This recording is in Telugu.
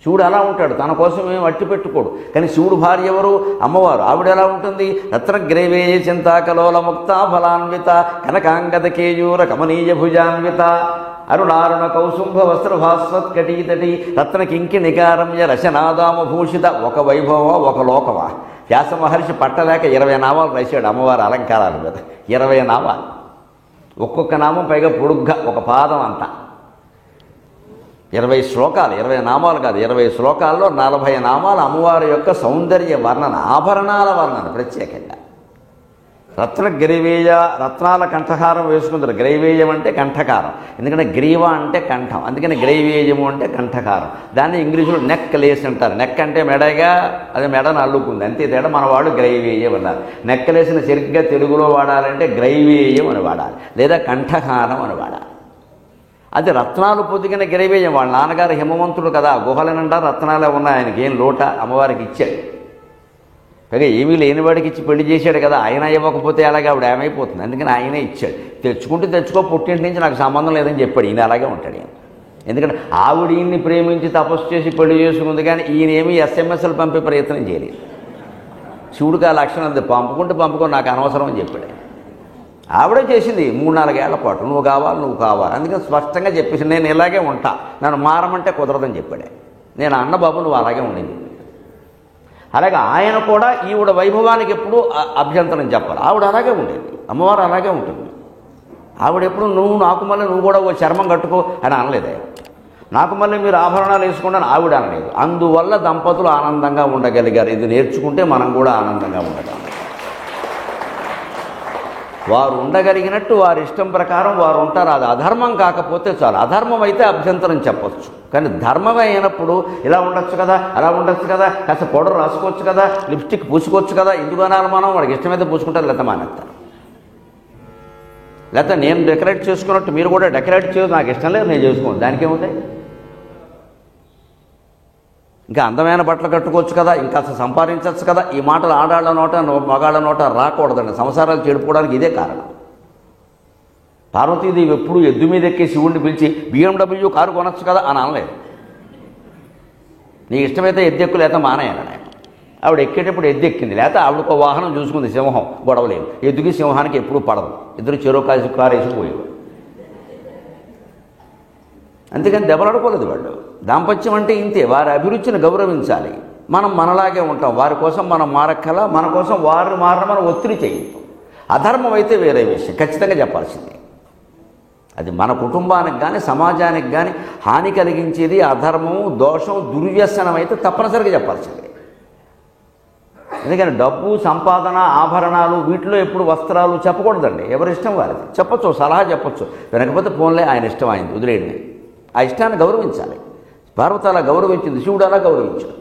శివుడు అలా ఉంటాడు, తన కోసం ఏం అట్టి పెట్టుకోడు. కానీ శివుడు భార్య ఎవరు? అమ్మవారు. ఆవిడ ఎలా ఉంటుంది? రత్నగ్రైవేయ చింతాకలోల ముక్తా ఫలాన్విత కనకాంగద కేయూర కమనీయ భుజాన్విత అరుణారుణ కౌసుంభ వస్త్రభాస్వత్కటీతటి రత్న కింకిణికారమ్య రశనాదామభూషిత. ఒక వైభవ ఒక లోకమా? వ్యాస మహర్షి పట్టలేక 20 నామాలు రాశాడు అమ్మవారి అలంకారాల మీద. 20 నామాలు, ఒక్కొక్క నామం పైగా పొడుగ్గా ఒక పాదం అంతా. 20 శ్లోకాలు, 20 నామాలు కాదు, 20 శ్లోకాల్లో 40 నామాలు అమ్మవారి యొక్క సౌందర్య వర్ణన, ఆభరణాల వర్ణన ప్రత్యేకంగా. రత్నగ్రైవేయ, రత్నాల కంఠహారం వేసుకుంటారు. గ్రైవేయం అంటే కంఠకారం, ఎందుకంటే గ్రీవ అంటే కంఠం, అందుకని గ్రైవేయము అంటే కంఠకారం. దాన్ని ఇంగ్లీషులో నెక్ లేస్ అంటారు. నెక్ అంటే మెడగా, అది మెడను అల్లుకుంది, అంతే తేడా. మన వాళ్ళు గ్రైవేయం అన్నారు. నెక్ లేసిన సరిగ్గా తెలుగులో వాడాలంటే గ్రైవేయం అని వాడాలి, లేదా కంఠహారం అని వాడాలి. అది రత్నాలు పొదిగిన గ్రైవేయం. వాళ్ళ నాన్నగారు హిమవంతుడు కదా, గుహలనంటా రత్నాలే ఉన్నాయి, ఆయనకి ఏం లోట, అమ్మవారికి ఇచ్చాడు. పైగా ఏమీ లేనివాడికి ఇచ్చి పెళ్లి చేశాడు కదా, ఆయన ఇవ్వకపోతే అలాగే ఆవిడ ఏమైపోతుంది, అందుకని ఆయనే ఇచ్చాడు. తెచ్చుకుంటే తెచ్చుకో, పుట్టింటి నుంచి నాకు సంబంధం లేదని చెప్పాడు. ఈయన అలాగే ఉంటాడు ఈయన. ఎందుకంటే ఆవిడ ఈయన్ని ప్రేమించి తపస్సు చేసి పెళ్లి చేసుకుంది, కానీ ఈయనేమీ ఎస్ఎంఎస్లు పంపే ప్రయత్నం చేయలేదు. శివుడికి ఆ లక్షణం ఉంది, పంపుకో నాకు అనవసరం అని చెప్పాడు. ఆవిడే చేసింది 3-4 ఏళ్ల పాటు, నువ్వు కావాలి. అందుకని స్పష్టంగా చెప్పేసి నేను ఇలాగే ఉంటా, నన్ను మారమంటే కుదరదని చెప్పాడే. నేను అన్న బాబు నువ్వు అలాగే ఉండింది. అలాగే ఆయన కూడా ఈవిడ వైభవానికి ఎప్పుడూ అభ్యంతరం చెప్పాలి. ఆవిడ అలాగే ఉండేది, అమ్మవారు అలాగే ఉంటుంది. ఆవిడ ఎప్పుడు నువ్వు నాకు మళ్ళీ నువ్వు కూడా ఓ చర్మం కట్టుకో అని అనలేదే, నాకు మళ్ళీ మీరు ఆభరణాలు వేసుకుంటాను ఆవిడ అనలేదు. అందువల్ల దంపతులు ఆనందంగా ఉండగలిగారు. ఇది నేర్చుకుంటే మనం కూడా ఆనందంగా ఉండగలం. వారు ఉండగలిగినట్టు వారి ఇష్టం ప్రకారం వారు ఉంటారు. అది అధర్మం కాకపోతే చాలు. అధర్మం అయితే అభ్యంతరం చెప్పచ్చు, కానీ ధర్మమే అయినప్పుడు ఇలా ఉండొచ్చు కదా, అలా ఉండొచ్చు కదా, కాస్త పౌడర్ రాసుకోవచ్చు కదా, లిప్స్టిక్ పూసుకోవచ్చు కదా, ఎందుకు అనాలి మనం? వాడికి ఇష్టమైతే పూసుకుంటారు, లేకపోతే మానేస్తారు. లేకపోతే నేను డెకరేట్ చేసుకున్నట్టు మీరు కూడా డెకరేట్ చేయదు, నాకు ఇష్టం లేదు నేను చేసుకోను, దానికి ఏముంటాయి? ఇంకా అందమైన బట్టలు కట్టుకోవచ్చు కదా, ఇంకా సంపాదించవచ్చు కదా. ఈ మాటలు ఆడాళ్ళ నోట మగాళ్ళ నోట రాకూడదండి. సంసారాలు చెడిపోవడానికి ఇదే కారణం. పార్వతీదేవి ఎప్పుడు ఎద్దు మీద ఎక్కి శివుడిని పిలిచి BMW కారు కొనొచ్చు కదా అని అనలేదు. నీకు ఇష్టమైతే ఎద్దెక్కు, లేకపోతే మానేయాలి ఆయన. ఆవిడ ఎక్కేటప్పుడు ఎద్దు ఎక్కింది, లేకపోతే ఆవిడకు వాహనం చూసుకుంది, సింహం, గొడవలేదు. ఎద్దుకి సింహానికి ఎప్పుడూ పడదు, ఇద్దరు చెరో కారు వేసిపోయేవాడు. అందుకని దెబ్బలాడుకోలేదు వాళ్ళు. దాంపత్యం అంటే ఇంతే, వారి అభిరుచిని గౌరవించాలి. మనం మనలాగే ఉంటాం, వారి కోసం మనం మారక్కల, మన కోసం వారిని మారమని ఒత్తిడి చేయటం. అధర్మం అయితే వేరే విషయం, ఖచ్చితంగా చెప్పాల్సిందే. అది మన కుటుంబానికి కానీ సమాజానికి కానీ హాని కలిగించేది అధర్మము, దోషం, దుర్వ్యసనం అయితే తప్పనిసరిగా చెప్పాల్సిందే. ఎందుకని డబ్బు, సంపాదన, ఆభరణాలు, వీటిలో ఎప్పుడు వస్త్రాలు చెప్పకూడదండి. ఎవరిష్టం వారిది. చెప్పచ్చు, సలహా చెప్పచ్చు, వినకపోతే ఫోన్లే, ఆయన ఇష్టం అయింది, వదిలేయండి. ఆ ఇష్టాన్ని గౌరవించాలి. పార్వతి అలా గౌరవించింది, శివుడు అలా గౌరవించాడు.